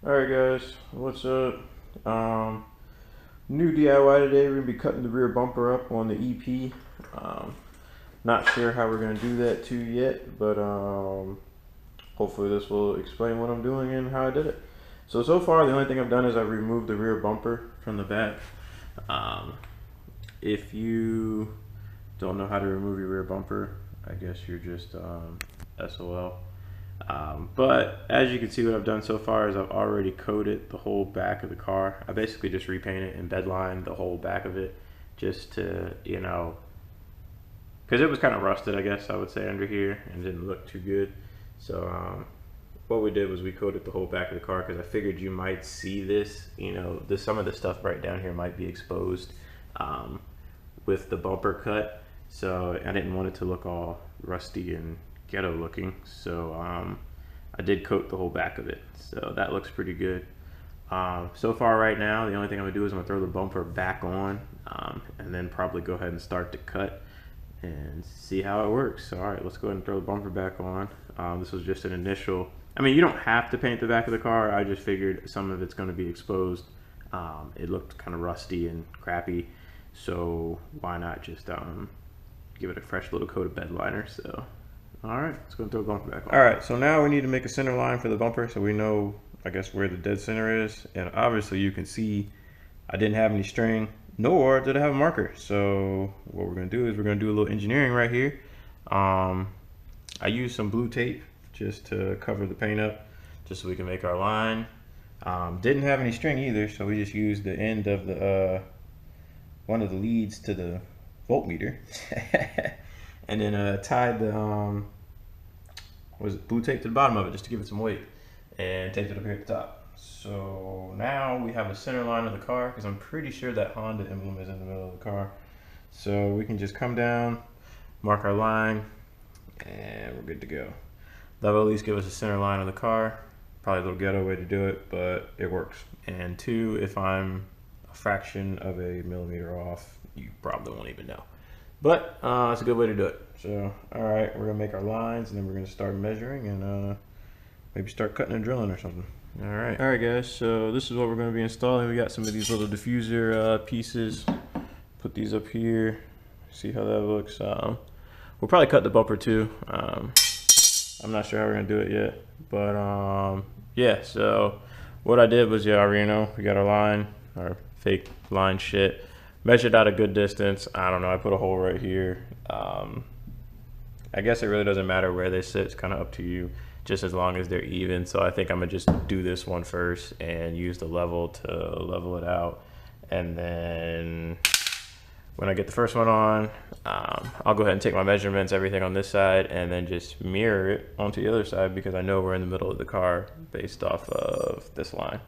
Alright guys, what's up? New DIY today. We're going to be cutting the rear bumper up on the EP. Not sure how we're going to do that too yet, but hopefully this will explain what I'm doing and how I did it. So far the only thing I've done is I've removed the rear bumper from the back. If you don't know how to remove your rear bumper, I guess you're just SOL. But as you can see, what I've done so far is I've already coated the whole back of the car. I basically just repainted and bedlined the whole back of it just to, you know, because it was kind of rusted, I guess I would say, under here and didn't look too good. So what we did was we coated the whole back of the car because I figured you might see this, you know, some of the stuff right down here might be exposed with the bumper cut. So I didn't want it to look all rusty and ghetto looking, so I did coat the whole back of it, so that looks pretty good. So far right now the only thing I'm gonna do is I'm gonna throw the bumper back on and then probably go ahead and start to cut and see how it works. All right, let's go ahead and throw the bumper back on. This was just an initial, I mean, you don't have to paint the back of the car. I just figured some of it's going to be exposed. It looked kind of rusty and crappy, so why not just give it a fresh little coat of bed liner. So all right, let's go and throw the bumper back on. All right, so now we need to make a center line for the bumper so we know, I guess, where the dead center is. And obviously you can see I didn't have any string, nor did I have a marker. So what we're gonna do is we're gonna do a little engineering right here. I used some blue tape just to cover the paint up, just so we can make our line. Didn't have any string either, so we just used the end of the one of the leads to the voltmeter and then tied the blue tape to the bottom of it just to give it some weight, and taped it up here at the top. So now we have a center line of the car because I'm pretty sure that Honda emblem is in the middle of the car. So we can just come down, mark our line, and we're good to go. That will at least give us a center line of the car. Probably a little ghetto way to do it, but it works. And two, if I'm a fraction of a millimeter off, you probably won't even know. But it's a good way to do it. So, all right, we're gonna make our lines and then we're gonna start measuring and maybe start cutting and drilling or something. All right guys, so this is what we're gonna be installing. We got some of these little diffuser pieces. Put these up here, see how that looks. We'll probably cut the bumper too. I'm not sure how we're gonna do it yet, but yeah, so what I did was, yeah, you know, we got our line, our fake line shit, measured out a good distance. I don't know, I put a hole right here. I guess it really doesn't matter where they sit, it's kind of up to you, just as long as they're even. So I think I'm gonna just do this one first and use the level to level it out, and then when I get the first one on, I'll go ahead and take my measurements, everything on this side, and then just mirror it onto the other side because I know we're in the middle of the car based off of this line.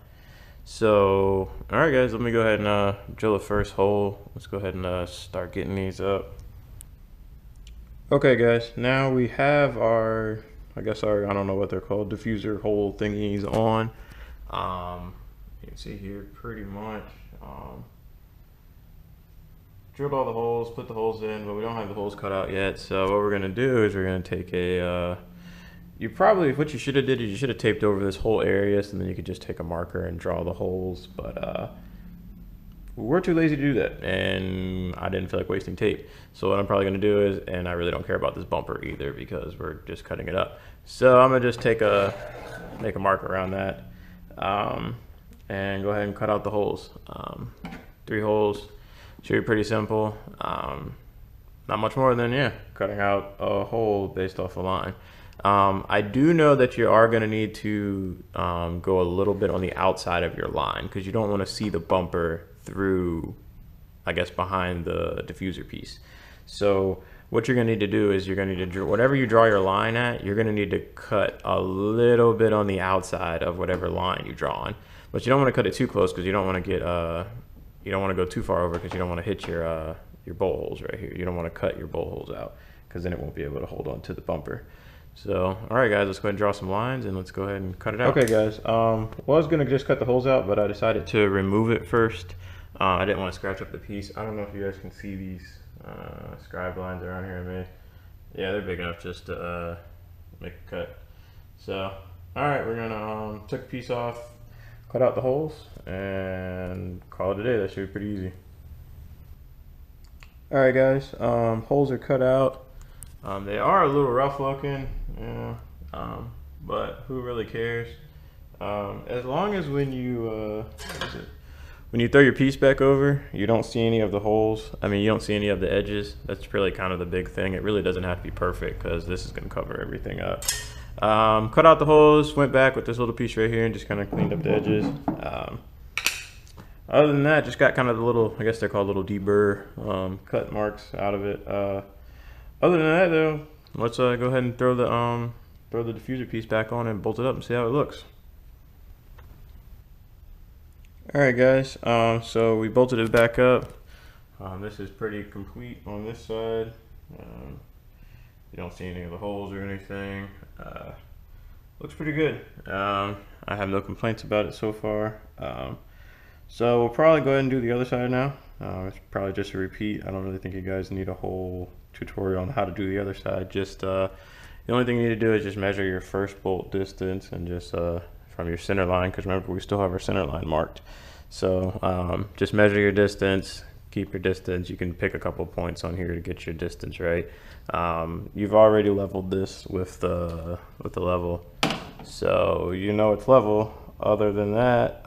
So, all right guys, let me go ahead and drill the first hole. Let's go ahead and start getting these up. Okay guys, now we have our, I don't know what they're called, diffuser hole thingies on. You can see here pretty much. Drilled all the holes, put the holes in, but we don't have the holes cut out yet. So what we're gonna do is we're gonna take a, what you should have did is you should have taped over this whole area, so then you could just take a marker and draw the holes. But we're too lazy to do that, and I didn't feel like wasting tape. So what I'm probably gonna do is, and I really don't care about this bumper either because we're just cutting it up. So I'm gonna just make a mark around that, and go ahead and cut out the holes. 3 holes. Should be pretty simple. Not much more than, yeah, cutting out a hole based off a line. I do know that you are going to need to go a little bit on the outside of your line because you don't want to see the bumper through, I guess, behind the diffuser piece. So what you're going to need to do is you're going to need to draw, whatever you draw your line at, you're going to need to cut a little bit on the outside of whatever line you draw on. But you don't want to cut it too close because you don't want to get you don't want to go too far over because you don't want to hit your bolt holes right here. You don't want to cut your bolt holes out because then it won't be able to hold on to the bumper. So, all right guys, let's go ahead and draw some lines and let's go ahead and cut it out. Okay guys, well, I was gonna just cut the holes out, but I decided to remove it first. I didn't want to scratch up the piece. I don't know if you guys can see these scribe lines around here. Maybe, yeah, they're big enough just to make a cut. So, all right, we're gonna take a piece off. cut out the holes and call it a day. That should be pretty easy. All right, guys, holes are cut out. They are a little rough looking, but who really cares? As long as when you throw your piece back over, you don't see any of the holes. I mean, you don't see any of the edges. That's really kind of the big thing. It really doesn't have to be perfect because this is going to cover everything up. Cut out the holes, went back with this little piece right here and just kind of cleaned up the edges. Other than that, just got kind of the little, I guess they're called little deburr cut marks out of it. Other than that though, let's go ahead and throw the diffuser piece back on and bolt it up and see how it looks. Alright guys, so we bolted it back up. This is pretty complete on this side. You don't see any of the holes or anything. Looks pretty good. I have no complaints about it so far. So we'll probably go ahead and do the other side now. It's probably just a repeat. I don't really think you guys need a whole tutorial on how to do the other side. Just the only thing you need to do is just measure your first bolt distance and just from your center line, because remember we still have our center line marked. So just measure your distance, keep your distance. You can pick a couple points on here to get your distance right. You've already leveled this with the level, so you know it's level. Other than that,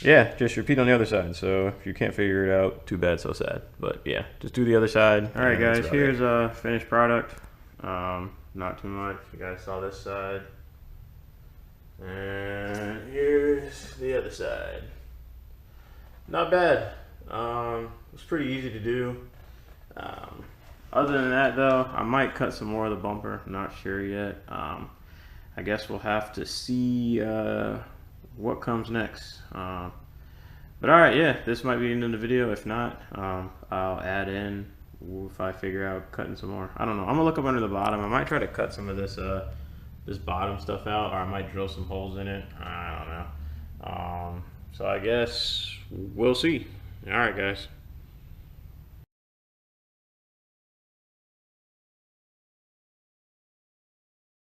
yeah, just repeat on the other side. So if you can't figure it out, too bad, so sad. But yeah, just do the other side. All right guys, here's a finished product. Not too much. You guys saw this side, and here's the other side. Not bad. It's pretty easy to do. Other than that though, I might cut some more of the bumper. I'm not sure yet. I guess we'll have to see what comes next. But alright, yeah, this might be the end of the video. If not, I'll add in if I figure out cutting some more. I don't know. I'm gonna look up under the bottom. I might try to cut some of this this bottom stuff out, or I might drill some holes in it. I don't know. So I guess we'll see. Alright guys.